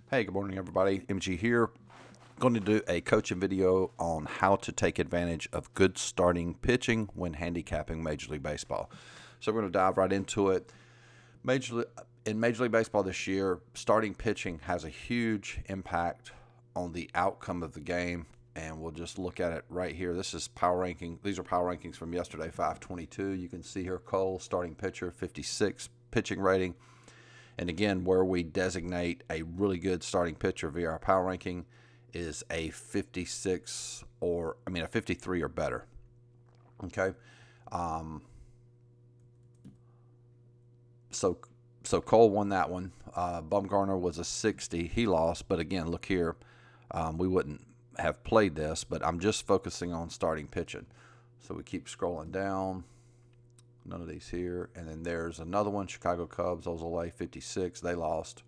Hey, good morning, everybody. MG here. Going to do a coaching video on how to take advantage of good starting pitching when handicapping Major League Baseball. So we're going to dive right into it. In Major League Baseball this year, starting pitching has a huge impact on the outcome of the game, and we'll just look at it right here. This is power ranking. These are power rankings from yesterday, 5/22. You can see here Cole, starting pitcher, 56 pitching rating. And again, where we designate a really good starting pitcher via our power ranking is a 53 or better. Okay. Um, so Cole won that one. Bumgarner was a 60. He lost. But again, look here. We wouldn't have played this, but I'm just focusing on starting pitching. So we keep scrolling down. None of these here. And then there's another one, Chicago Cubs, Ozole, 56. They lost.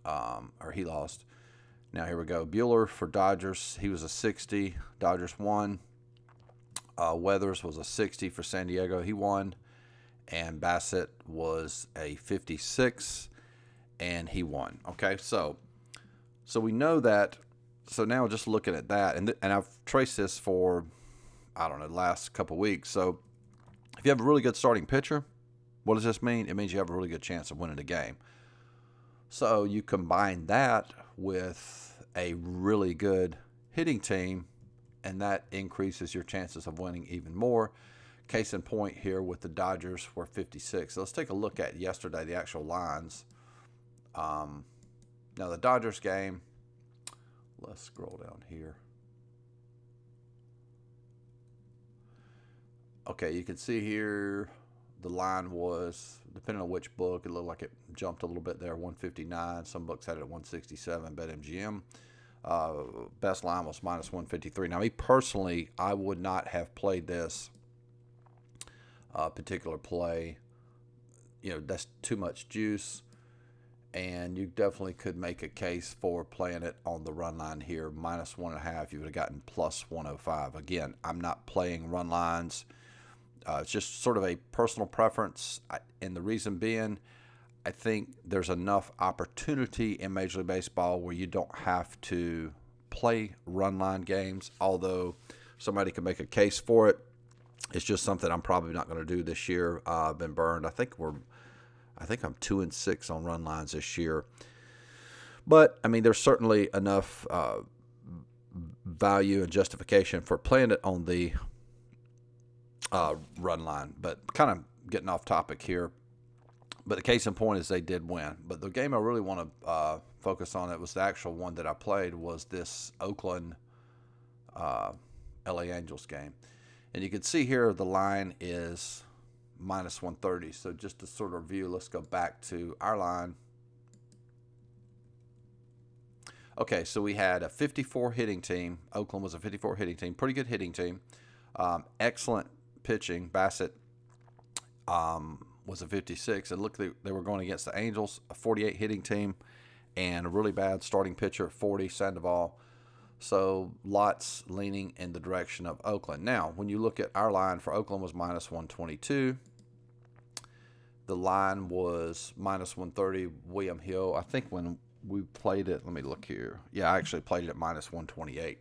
Or he lost. Now here we go. Bueller for Dodgers. He was a 60. Dodgers won. Weathers was a 60 for San Diego. He won. And Bassett was a 56. And he won. Okay, so we know that. So now just looking at that. And I've traced this for, I don't know, the last couple weeks. So if you have a really good starting pitcher, what does this mean? It means you have a really good chance of winning the game. So you combine that with a really good hitting team, and that increases your chances of winning even more. Case in point here with the Dodgers were 56. So let's take a look at yesterday, the actual lines. Now the Dodgers game, let's scroll down here. Okay, you can see here the line was, depending on which book, it looked like it jumped a little bit there, 159. Some books had it at 167, BetMGM. Best line was minus 153. Now, me personally, I would not have played this particular play. You know, that's too much juice. And you definitely could make a case for playing it on the run line here, minus 1.5. You would have gotten plus 105. Again, I'm not playing run lines. It's just sort of a personal preference, and the reason being, I think there's enough opportunity in Major League Baseball where you don't have to play run line games, although somebody can make a case for it. It's just something I'm probably not going to do this year. I've been burned. I think I'm 2-6 on run lines this year. But, I mean, there's certainly enough value and justification for playing it on the run line. But kind of getting off topic here. But the case in point is they did win. But the game I really want to focus on, it was the actual one that I played, was this Oakland LA Angels game. And you can see here the line is minus 130. So just to sort of review, let's go back to our line. Okay, so we had a 54 hitting team. Oakland was a 54 hitting team. Pretty good hitting team. Excellent pitching. Bassett was a 56. And look, they were going against the Angels, a 48 hitting team, and a really bad starting pitcher at 40, Sandoval. So lots leaning in the direction of Oakland. Now, when you look at our line for Oakland was minus 122. The line was minus 130, William Hill. I think when we played it, let me look here. Yeah, I actually played it at minus 128.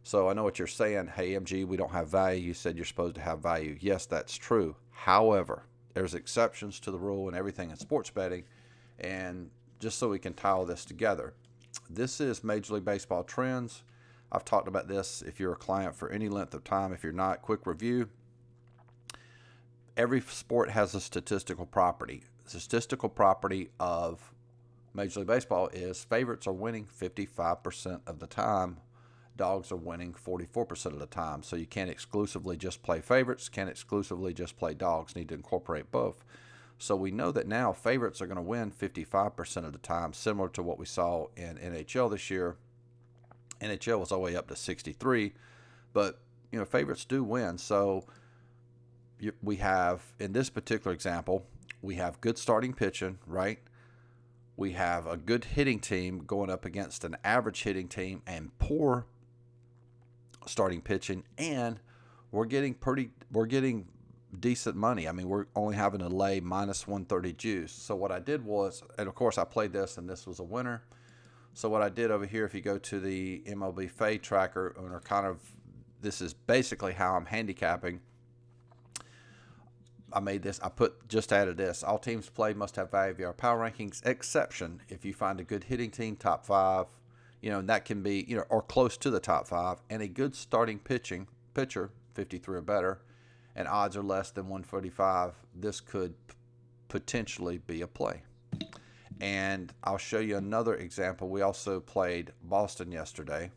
So I know what you're saying. Hey, MG, we don't have value. You said you're supposed to have value. Yes, that's true. However, there's exceptions to the rule and everything in sports betting. And just so we can tie all this together, this is Major League Baseball trends. I've talked about this if you're a client for any length of time. If you're not, quick review. Every sport has a statistical property. The statistical property of Major League Baseball is favorites are winning 55% of the time. Dogs are winning 44% of the time. So you can't exclusively just play favorites, can't exclusively just play dogs, need to incorporate both. So we know that now favorites are going to win 55% of the time, similar to what we saw in NHL this year. NHL was all the way up to 63, but you know, favorites do win. So we have, in this particular example, we have good starting pitching, right? We have a good hitting team going up against an average hitting team and poor starting pitching, and we're getting decent money. I mean, we're only having to lay minus 130 juice. So what I did was, and of course I played this, and this was a winner. So what I did over here, if you go to the MLB fade tracker, or this is basically how I'm handicapping. I just added this. All teams played must have value via power rankings, exception if you find a good hitting team, top 5, and that can be, or close to the top 5, and a good starting pitcher, 53 or better, and odds are less than 145. This could potentially be a play. And I'll show you another example. We also played Boston yesterday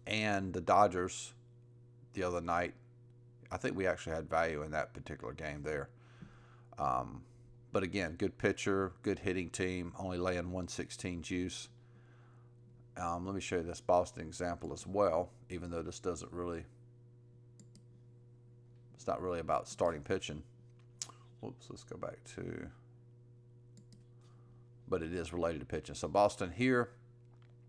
and the Dodgers the other night. I think we actually had value in that particular game there. But again, good pitcher, good hitting team, only laying 116 juice. Let me show you this Boston example as well, even though this it's not really about starting pitching. Whoops, let's go back to, but it is related to pitching. So Boston here,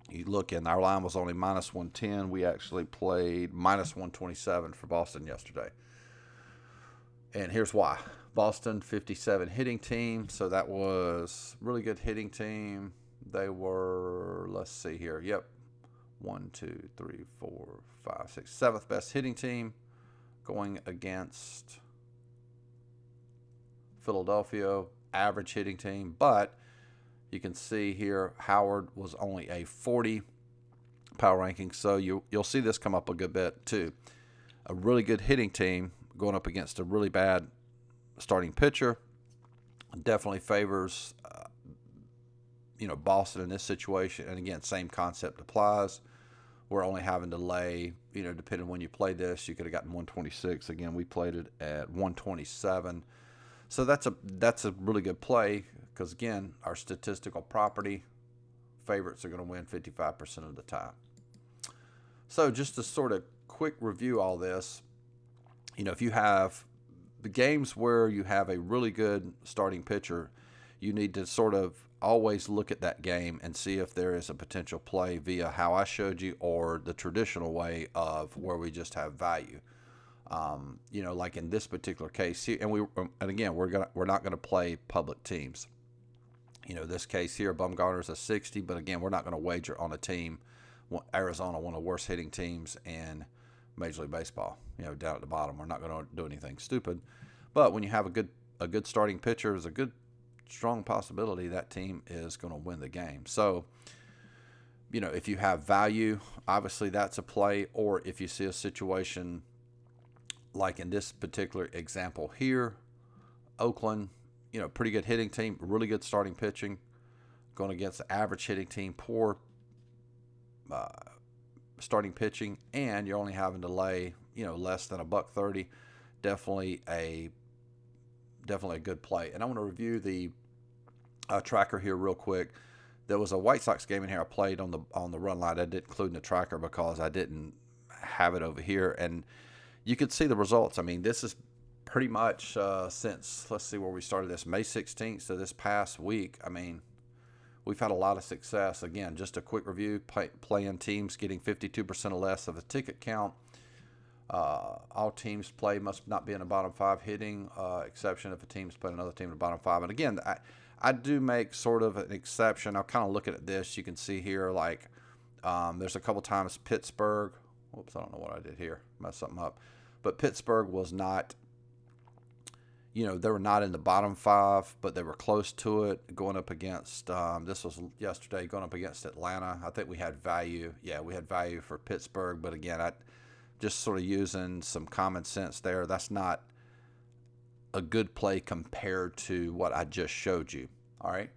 you look, and our line was only minus 110. We actually played minus 127 for Boston yesterday. And here's why. Boston, 57 hitting team. So that was really good hitting team. They were, let's see here. Yep. 1, 2, 3, 4, 5, 6, 7th best hitting team going against Philadelphia, average hitting team. But you can see here, Howard was only a 40 power ranking. So you'll see this come up a good bit too. A really good hitting team going up against a really bad starting pitcher definitely favors Boston in this situation. And again, same concept applies. We're only having to lay, depending on when you play this, you could have gotten 126. Again, we played it at 127. So that's a really good play because, again, our statistical property favorites are going to win 55% of the time. So just to sort of quick review all this, if you have the games where you have a really good starting pitcher, you need to sort of always look at that game and see if there is a potential play via how I showed you or the traditional way of where we just have value. Like in this particular case here, and again, we're not gonna play public teams. This case here, Bumgarner's a 60, but again, we're not going to wager on a team. Arizona, one of the worst hitting teams in Major League Baseball. Down at the bottom, we're not going to do anything stupid. But when you have a good starting pitcher, there's a good strong possibility that team is going to win the game. So, if you have value, obviously that's a play. Or if you see a situation like in this particular example here, Oakland, pretty good hitting team, really good starting pitching, going against the average hitting team, poor starting pitching, and you're only having to lay, less than $1.30. Definitely a good play. And I want to review the tracker here real quick. There was a White Sox game in here I played on the run line. I didn't include in the tracker because I didn't have it over here, and you could see the results. I mean, this is pretty much since, let's see where we started this, May 16th to this past week. I mean, we've had a lot of success. Again, just a quick review, playing teams getting 52% or less of a ticket count. All teams play must not be in the bottom 5 hitting, exception if a team's playing another team in the bottom 5. And again, I do make sort of an exception. I'm kind of looking at this. You can see here, like, there's a couple times Pittsburgh. Whoops, I don't know what I did here. Messed something up. But Pittsburgh was not, they were not in the bottom 5, but they were close to it, going up against, this was yesterday, going up against Atlanta. I think we had value. Yeah, we had value for Pittsburgh. But again, I just sort of using some common sense there. That's not a good play compared to what I just showed you. All right.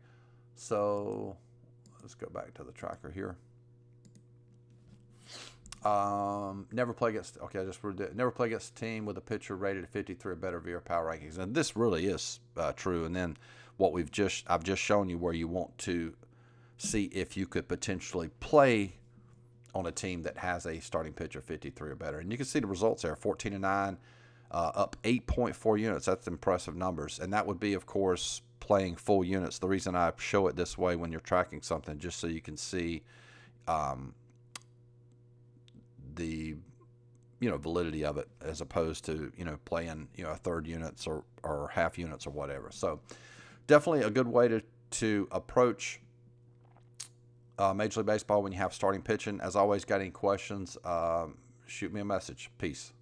So let's go back to the tracker here. Never play against. Okay, I just read it. Never play against a team with a pitcher rated at 53 or better via power rankings, and this really is true. And then what I've just shown you where you want to see if you could potentially play on a team that has a starting pitcher 53 or better, and you can see the results there: 14-9, up 8.4 units. That's impressive numbers, and that would be, of course, playing full units. The reason I show it this way when you're tracking something, just so you can see the validity of it, as opposed to playing a third units or half units or whatever. So definitely a good way to approach Major League Baseball when you have starting pitching. As always, got any questions, shoot me a message. Peace.